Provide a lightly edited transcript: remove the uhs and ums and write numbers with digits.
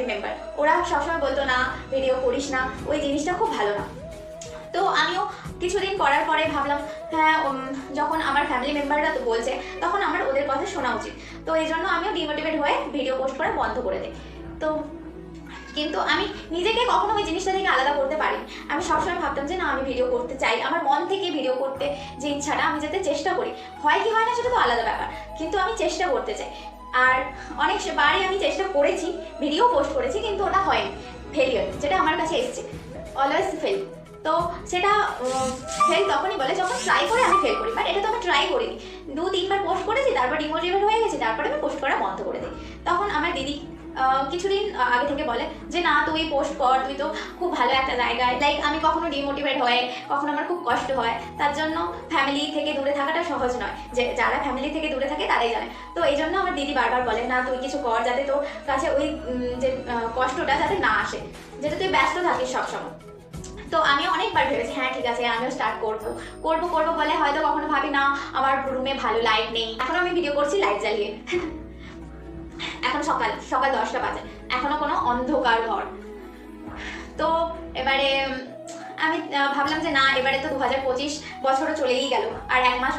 Member, ওরা সবসময় বলতো না ভিডিও করিস না, ওই জিনিসটা খুব ভালো না। তো আমিও কিছুদিন করার পরে ভাবলাম হ্যাঁ, যখন আমার ফ্যামিলি মেম্বাররা তো বলছে তখন আমার ওদের কথা শোনা উচিত। তো এই জন্য আমিও ডিমোটিভেট হয়ে ভিডিও পোস্ট করা বন্ধ করে দিই। তো কিন্তু আমি নিজেকে কখনো ওই জিনিসটা থেকে আলাদা করতে পারিনি। আমি সবসময় ভাবতাম যে না, আমি ভিডিও করতে চাই, আমার মন থেকে ভিডিও করতে যে ইচ্ছাটা, আমি যাতে চেষ্টা করি, হয় কি হয় না সেটা তো আলাদা ব্যাপার, কিন্তু আমি চেষ্টা করতে চাই। আর অনেক বারই আমি চেষ্টা করেছি, ভিডিও পোস্ট করেছি, কিন্তু ওটা হয়নি, ফেলিয়ার যেটা আমার কাছে এসছে, অলওয়েজ ফেল। তো সেটা ফেল তখনই বলে যখন ট্রাই করে আমি ফেল করি, বাট এটা তো আমি ট্রাই করিনি। 2-3 বার পোস্ট করেছি, তারপর ডিমোটিভেট হয়ে গেছি, তারপরে আমি পোস্ট করা বন্ধ করে দিই। তখন আমার দিদি কিছুদিন আগে থেকে বলে যে না, তুই পোস্ট কর, তুই তো খুব ভালো একটা জায়গায়। লাইক আমি কখনো ডিমোটিভেট হয়ে, কখনো আমার খুব কষ্ট হয়, তার জন্য ফ্যামিলি থেকে দূরে থাকাটা সহজ নয়, যে যারা ফ্যামিলি থেকে দূরে থাকে তারাই জানে। তো এই জন্য আমার দিদি বারবার বলে না, তুই কিছু কর যাতে তোর কাছে ওই যে কষ্টটা যাতে না আসে, যেটা তুই ব্যস্ত থাকিস সবসময়। তো আমিও অনেকবার ভেবেছি হ্যাঁ ঠিক আছে, আমিও স্টার্ট করবো করবো করবো বলে হয়তো কখনো ভাবি না, আমার রুমে ভালো লাইট নেই, এখনো আমি ভিডিও করছি লাইট জ্বালিয়ে। এখন সকাল সকাল 10টা বাজে, এখনো কোনো অন্ধকার ঘর। তো এবারে আমি ভাবলাম যে না, এবারে তো 2025 বছরও চলেই গেল, আর 1 মাস